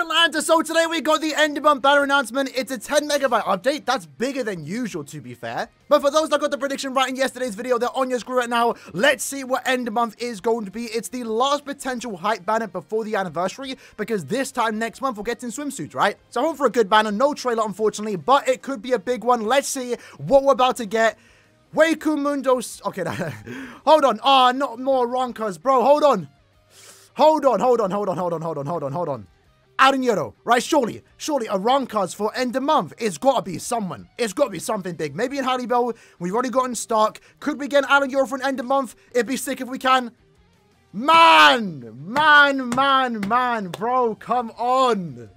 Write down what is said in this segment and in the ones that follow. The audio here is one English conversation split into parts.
Atlanta, so today we got the end of month banner announcement. It's a 10 megabyte update. That's bigger than usual, to be fair. But for those that got the prediction right in yesterday's video, they're on your screen right now. Let's see what end of month is going to be. It's the last potential hype banner before the anniversary, because this time next month we'll get in swimsuits, right? So hope for a good banner. No trailer, unfortunately, but it could be a big one. Let's see what we're about to get. Weiku Mundo's... Okay, hold on. Ah, not more Ronkas, bro. Hold on. Hold on. Aaroniero, right? Surely a Ronkas for end of month. It's got to be someone. It's got to be something big. Maybe in Haribel, we've already got in stock. Could we get an Aaroniero for an end of month? It'd be sick if we can. Man, bro, come on.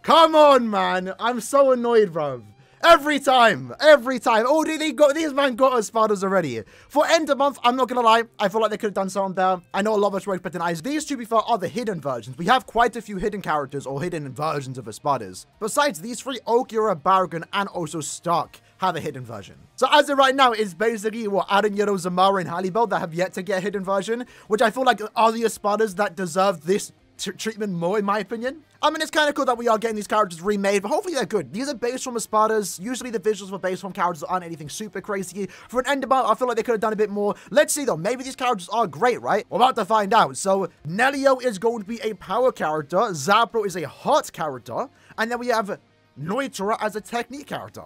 Come on, man. I'm so annoyed, bro. Every time. Oh, these man got us ESPADAs already. For end of month, I'm not gonna lie, I feel like they could have done something there. I know a lot of us were expecting eyes. These, to be fair, are the hidden versions. We have quite a few hidden characters or hidden versions of ESPADAs. Besides these three, Okura, Barragan, and also Stark have a hidden version. So as of right now, it's basically what Aaroniero, Zamara, and Halibel that have yet to get a hidden version, which I feel like are the ESPADAs that deserve this treatment more, in my opinion. I mean, it's kind of cool that we are getting these characters remade, but hopefully they're good. These are based from ESPADAs. Usually the visuals for based from characters aren't anything super crazy. For an end of month, I feel like they could have done a bit more. Let's see though, maybe these characters are great, right? We're about to find out. So NELLIEL is going to be a power character, Zapro is a hot character, and then we have NNOITORA as a technique character.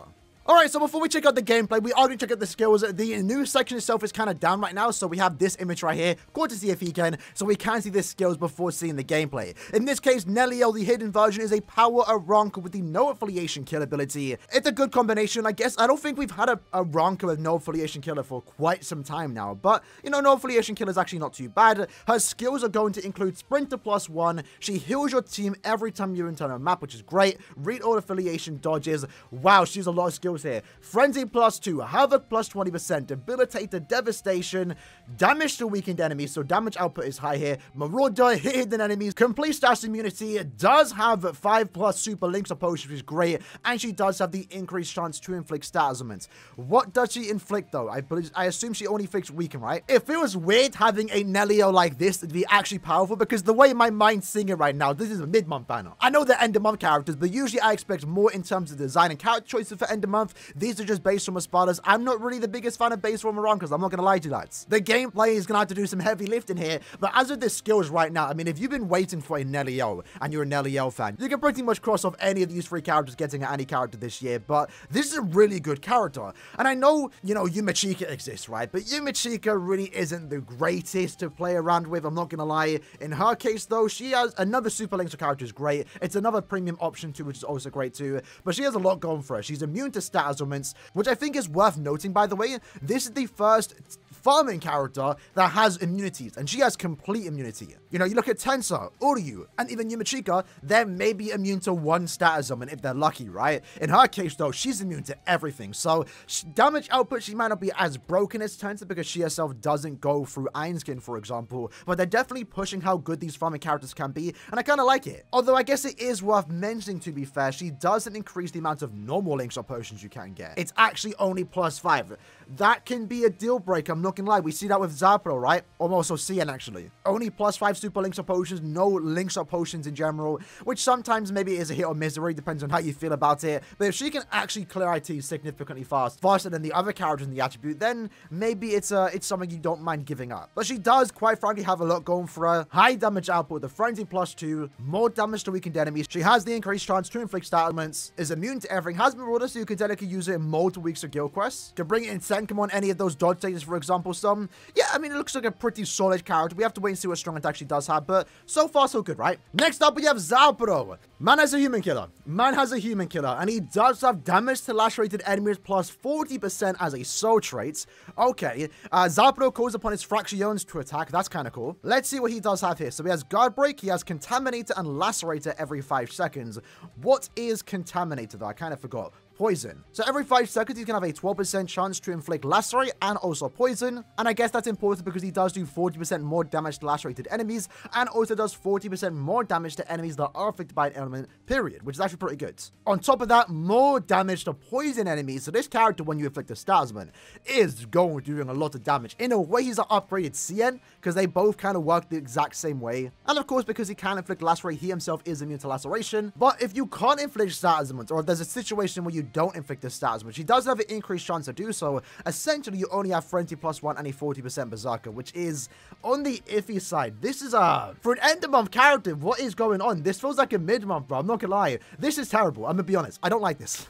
Alright, so before we check out the gameplay, we are going to check out the skills. The news section itself is kind of down right now, so we have this image right here. Go to see if he can, so we can see the skills before seeing the gameplay. In this case, NELLIEL, the hidden version, is a power Aronka with the no affiliation kill ability. It's a good combination, I guess. I don't think we've had a Aronka with no affiliation killer for quite some time now, but, you know, no affiliation killer is actually not too bad. Her skills are going to include Sprinter +1. She heals your team every time you enter a map, which is great. Read all affiliation dodges. Wow, she has a lot of skills here. Frenzy +2, Havoc +20%, Debilitator, Devastation, damage to weakened enemies, so damage output is high here. Marauder, hidden enemies, complete status immunity, does have 5+ super links of potions, which is great, and she does have the increased chance to inflict status augments. What does she inflict though? I assume she only inflicts weaken, right? It feels weird having a NELLIEL like this to be actually powerful, because the way my mind's singing right now, this is a mid-month banner. I know they're end-of-month characters, but usually I expect more in terms of design and character choices for end-of-month. These are just based from ESPADAs. I'm not really the biggest fan of based from Aronkas, I'm not gonna lie to you lads. The gameplay is gonna have to do some heavy lifting here, but as of the skills right now, I mean, if you've been waiting for a NELLIEL and you're a NELLIEL fan, you can pretty much cross off any of these three characters getting any character this year, but this is a really good character. And I know, you know, Yumachika exists, right? But Yumachika really isn't the greatest to play around with, I'm not gonna lie. In her case though, she has another super links character is great. It's another premium option too, which is also great too, but she has a lot going for her. She's immune to status augments, which I think is worth noting, by the way. This is the first farming character that has immunities, and she has complete immunity. You know, you look at Tensor, Uryu, and even Yumachika, they may be immune to one status augment if they're lucky, right? In her case, though, she's immune to everything. So, damage output, she might not be as broken as Tensor because she herself doesn't go through Iron Skin, for example, but they're definitely pushing how good these farming characters can be, and I kind of like it. Although, I guess it is worth mentioning, to be fair, she doesn't increase the amount of normal links or potions you can get. It's actually only +5. That can be a deal breaker, I'm not gonna lie. We see that with Zapro, right? Or also CN, actually. Only +5 super links or potions, no links or potions in general, which sometimes maybe is a hit or miss. It really depends on how you feel about it. But if she can actually clear IT significantly faster than the other characters in the attribute, then maybe it's something you don't mind giving up. But she does, quite frankly, have a lot going for her. High damage output, the Frenzy +2, more damage to weakened enemies. She has the increased chance to inflict stat elements, is immune to everything, has Marauder, so you can technically use it in multiple weeks of guild quests. Can bring it in Senkim on any of those dodge stages, for example. So, yeah, I mean, it looks like a pretty solid character. We have to wait and see what strong it actually does have, but so far, so good, right? Next up, we have Zapro. Man has a human killer. Man has a human killer, and he does have damage to lacerated enemies +40% as a soul trait. Okay, Zapro calls upon his Fractions to attack. That's kind of cool. Let's see what he does have here. So he has Guard Break, he has Contaminator and Lacerator every 5 seconds. What is Contaminator, though? I kind of forgot. poison. So every 5 seconds, he's going to have a 12% chance to inflict lacerate and also poison. And I guess that's important because he does do 40% more damage to lacerated enemies and also does 40% more damage to enemies that are affected by an ailment, period, which is actually pretty good. On top of that, more damage to poison enemies. So this character, when you inflict a statusman, is going to doing a lot of damage. In a way, he's an upgraded CN because they both kind of work the exact same way. And of course, because he can inflict lacerate, he himself is immune to laceration. But if you can't inflict statusmans, or if there's a situation where you don't inflict a statusman, he does have an increased chance to do so. Essentially, you only have frenzy +1 and a 40% berserker, which is on the iffy side. This is for an end of month character, what is going on? This feels like a mid-month, bro. I'm not gonna lie. This is terrible. I'm gonna be honest. I don't like this.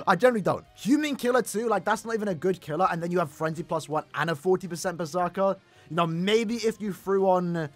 I generally don't. Human killer too, like that's not even a good killer, and then you have frenzy +1 and a 40% berserker. You know, maybe if you threw on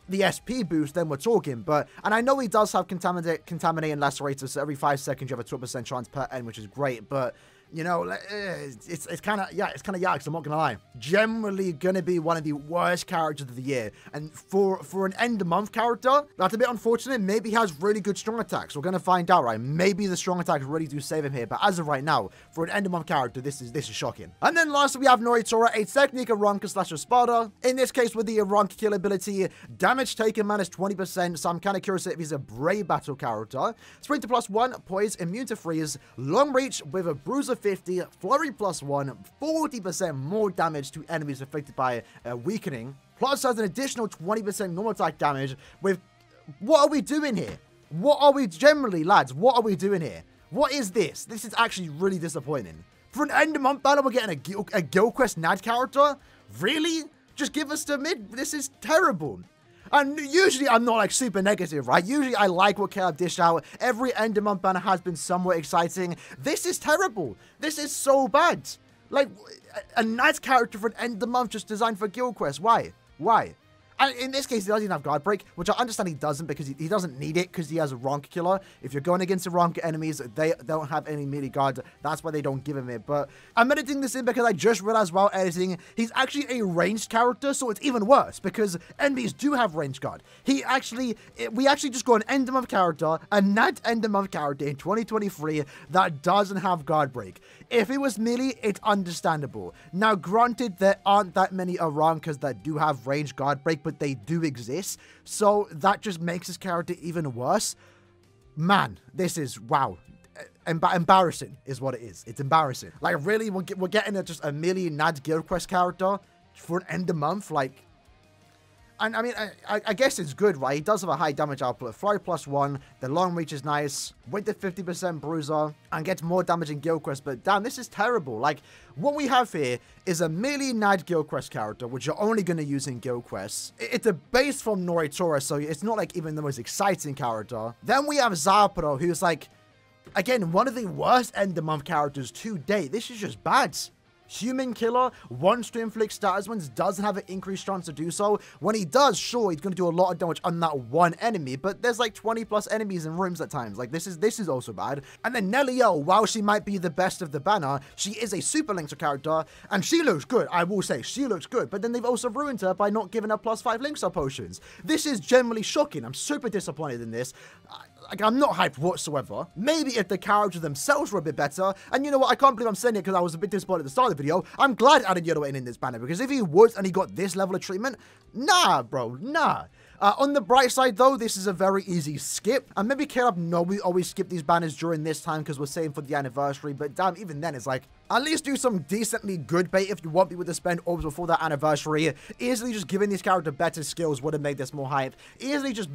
the SP boost, then we're talking. But, and I know he does have contaminating lacerator, so every 5 seconds you have a 12% chance per end, which is great. But you know, it's kind of, yeah, it's kind of yikes, I'm not gonna lie. Generally gonna be one of the worst characters of the year, and for an end of month character, that's a bit unfortunate. Maybe he has really good strong attacks. We're gonna find out, right? Maybe the strong attacks really do save him here, but as of right now, for an end of month character, this is shocking. And then lastly, we have NNOITORA, a technique Aaroniero / ESPADA. In this case, with the Aaroniero kill ability, damage taken minus 20%, so I'm kind of curious if he's a brave battle character. Sprinter +1, poise, immune to freeze, long reach with a bruiser 50, flurry +1, 40% more damage to enemies affected by weakening, plus has an additional 20% normal attack damage with... What are we doing here? What are we generally, lads? What are we doing here? What is this? This is actually really disappointing. For an end of month banner, we're getting a Guild Quest NAD character? Really? Just give us the mid. This is terrible. And usually I'm not like super negative, right? Usually I like what Caleb dished out. Every end of month banner has been somewhat exciting. This is terrible. This is so bad. Like a nice character for an end of month just designed for Guild Quest. Why? Why? And in this case, he doesn't even have Guard Break, which I understand he doesn't because he doesn't need it because he has a Aaroniero killer. If you're going against Aaroniero enemies, they don't have any melee guard. That's why they don't give him it. But I'm editing this in because I just realized while editing, he's actually a ranged character, so it's even worse because enemies do have ranged guard. We actually just got an end of month character, a NAD end of month character in 2023 that doesn't have Guard Break. If it was melee, it's understandable. Now, granted, there aren't that many Aaronios that do have ranged Guard Break, but they do exist, so that just makes this character even worse. Man, this is, wow, embarrassing is what it is. It's embarrassing. Like, really, we're getting just a melee NAD Guild Quest character for an end of month, like... And I mean, I guess it's good, right? He does have a high damage output. Flurry +1, the long reach is nice, with the 50% bruiser, and gets more damage in Guild Quest, but damn, this is terrible. Like, what we have here is a melee NAD Guild Quest character, which you're only going to use in Guild Quests. It's a base from NNOITORA, so it's not like even the most exciting character. Then we have Szayelaporro, who's like, again, one of the worst end of month characters to date. This is just bad. Human killer, wants to inflict status wounds, doesn't have an increased chance to do so. When he does, sure, he's going to do a lot of damage on that one enemy, but there's like 20 plus enemies in rooms at times. Like, this is also bad. And then NELLIEL, while she might be the best of the banner, she is a super linkser character, and she looks good. I will say, she looks good, but then they've also ruined her by not giving her +5 linkser potions. This is generally shocking. I'm super disappointed in this. Like, I'm not hyped whatsoever. Maybe if the characters themselves were a bit better, and you know what, I can't believe I'm saying it because I was a bit disappointed at the start of the video. I'm glad Aaroniero in this banner, because if he was and he got this level of treatment, nah, bro, nah. On the bright side, though, this is a very easy skip. And maybe Caleb, no, we always skip these banners during this time because we're saving for the anniversary. But damn, even then, it's like, at least do some decently good bait if you want people to spend orbs before that anniversary. Easily just giving this character better skills would have made this more hype. Easily just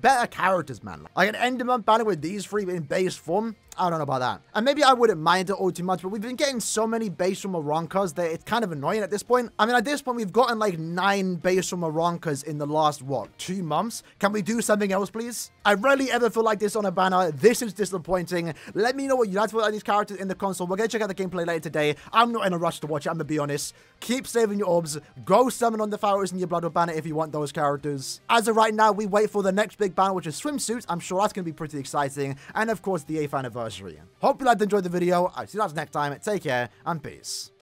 better characters, man. Like an end of month banner with these three in base form, I don't know about that. And maybe I wouldn't mind it all too much, but we've been getting so many base from Aaronios that it's kind of annoying at this point. I mean, at this point, we've gotten like 9 base from Aaronios in the last, what, 2 months? Can we do something else, please? I rarely ever feel like this on a banner. This is disappointing. Let me know what you like about these characters in the console. We're going to check out the gameplay later today. I'm not in a rush to watch it, I'm going to be honest. Keep saving your orbs. Go summon on the Pharaohs in your Blood banner if you want those characters. As of right now, we wait for the next big banner, which is Swimsuits. I'm sure that's going to be pretty exciting. And of course, the 8th anniversary. Hope you liked and enjoyed the video. I'll see you guys next time. Take care and peace.